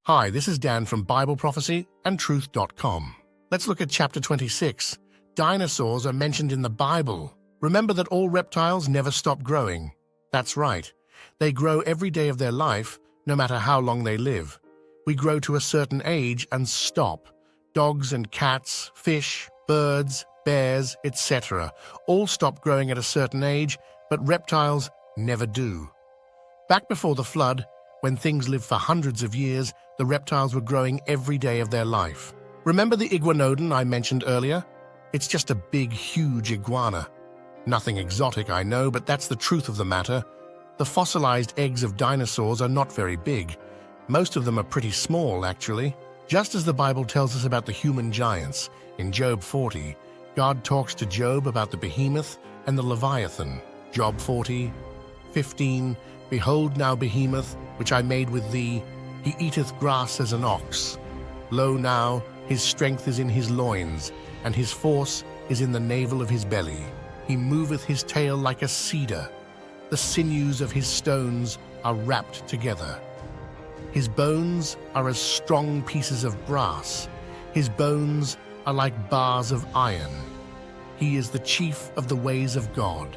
Hi, this is Dan from Bible Prophecy and Truth.com. Let's look at chapter 26. Dinosaurs are mentioned in the Bible. Remember that all reptiles never stop growing. That's right. They grow every day of their life, no matter how long they live. We grow to a certain age and stop. Dogs and cats, fish, birds, bears, etc. all stop growing at a certain age, but reptiles never do. Back before the flood, when things lived for hundreds of years, the reptiles were growing every day of their life. Remember the Iguanodon I mentioned earlier? It's just a big, huge iguana. Nothing exotic, I know, but that's the truth of the matter. The fossilized eggs of dinosaurs are not very big. Most of them are pretty small, actually. Just as the Bible tells us about the human giants, in Job 40, God talks to Job about the Behemoth and the Leviathan. Job 40:15, Behold now Behemoth, which I made with thee, he eateth grass as an ox. Lo now, his strength is in his loins, and his force is in the navel of his belly. He moveth his tail like a cedar. The sinews of his stones are wrapped together. His bones are as strong pieces of brass. His bones are like bars of iron. He is the chief of the ways of God.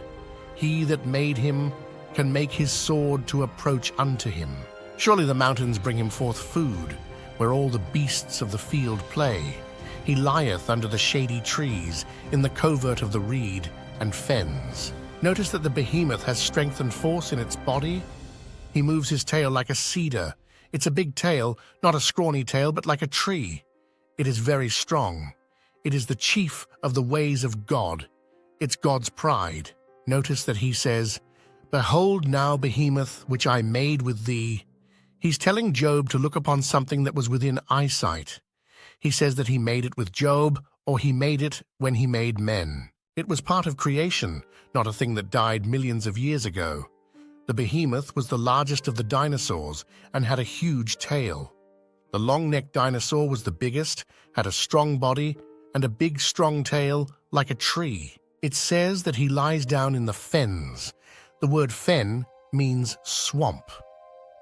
He that made him can make his sword to approach unto him. Surely the mountains bring him forth food, where all the beasts of the field play. He lieth under the shady trees, in the covert of the reed and fens. Notice that the behemoth has strength and force in its body. He moves his tail like a cedar. It's a big tail, not a scrawny tail, but like a tree. It is very strong. It is the chief of the ways of God. It's God's pride. Notice that he says, Behold now Behemoth, which I made with thee. He's telling Job to look upon something that was within eyesight. He says that he made it with Job, or he made it when he made men. It was part of creation, not a thing that died millions of years ago. The behemoth was the largest of the dinosaurs and had a huge tail. The long-necked dinosaur was the biggest, had a strong body, and a big strong tail like a tree. It says that he lies down in the fens. The word fen means swamp.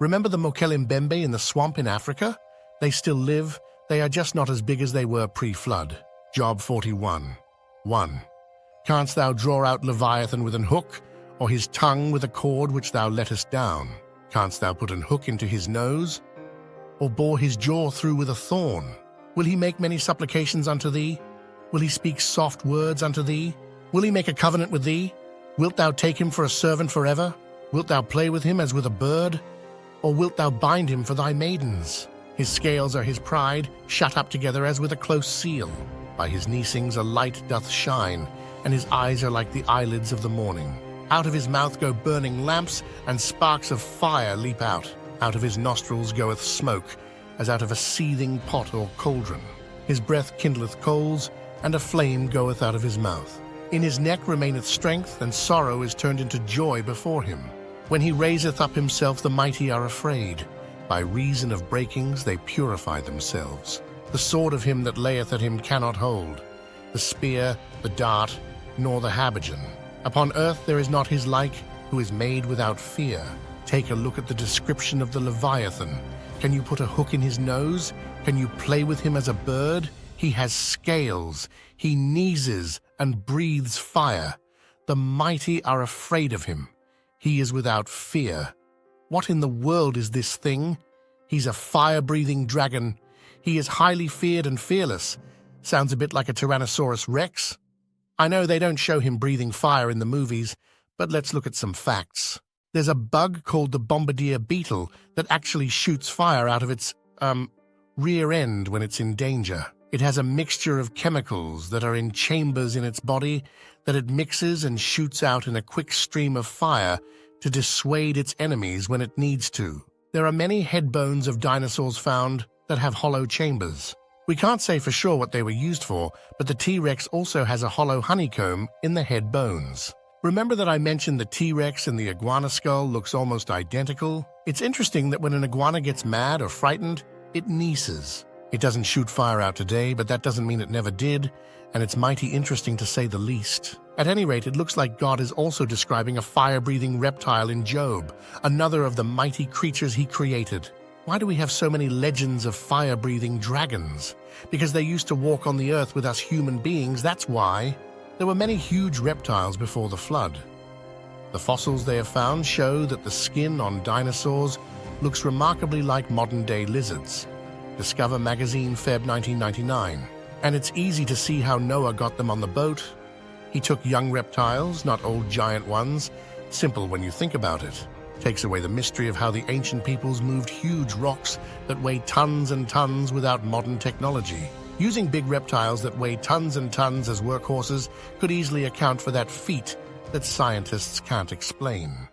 Remember the Mokele-mbembe in the swamp in Africa? They still live. They are just not as big as they were pre-flood. Job 41:1. Canst thou draw out Leviathan with an hook, or his tongue with a cord which thou lettest down? Canst thou put an hook into his nose, or bore his jaw through with a thorn? Will he make many supplications unto thee? Will he speak soft words unto thee? Will he make a covenant with thee? Wilt thou take him for a servant forever? Wilt thou play with him as with a bird? Or wilt thou bind him for thy maidens? His scales are his pride, shut up together as with a close seal. By his neesings a light doth shine, and his eyes are like the eyelids of the morning. Out of his mouth go burning lamps, and sparks of fire leap out. Out of his nostrils goeth smoke, as out of a seething pot or cauldron. His breath kindleth coals, and a flame goeth out of his mouth. In his neck remaineth strength, and sorrow is turned into joy before him. When he raiseth up himself, the mighty are afraid. By reason of breakings they purify themselves. The sword of him that layeth at him cannot hold, the spear, the dart, nor the habergeon. Upon earth there is not his like, who is made without fear. Take a look at the description of the Leviathan. Can you put a hook in his nose? Can you play with him as a bird? He has scales. He sneezes and breathes fire. The mighty are afraid of him. He is without fear. What in the world is this thing? He's a fire-breathing dragon. He is highly feared and fearless. Sounds a bit like a Tyrannosaurus Rex. I know they don't show him breathing fire in the movies, but let's look at some facts. There's a bug called the bombardier beetle that actually shoots fire out of its, rear end when it's in danger. It has a mixture of chemicals that are in chambers in its body that it mixes and shoots out in a quick stream of fire to dissuade its enemies when it needs to. There are many head bones of dinosaurs found that have hollow chambers. We can't say for sure what they were used for, but the T-Rex also has a hollow honeycomb in the head bones. Remember that I mentioned the T-Rex and the iguana skull looks almost identical? It's interesting that when an iguana gets mad or frightened, it sneezes. It doesn't shoot fire out today, but that doesn't mean it never did, and it's mighty interesting to say the least. At any rate, it looks like God is also describing a fire-breathing reptile in Job, another of the mighty creatures he created. Why do we have so many legends of fire-breathing dragons? Because they used to walk on the earth with us human beings, that's why. There were many huge reptiles before the flood. The fossils they have found show that the skin on dinosaurs looks remarkably like modern-day lizards. Discover Magazine, Feb 1999. And it's easy to see how Noah got them on the boat. He took young reptiles, not old giant ones. Simple when you think about it. Takes away the mystery of how the ancient peoples moved huge rocks that weigh tons and tons without modern technology. Using big reptiles that weigh tons and tons as workhorses could easily account for that feat that scientists can't explain.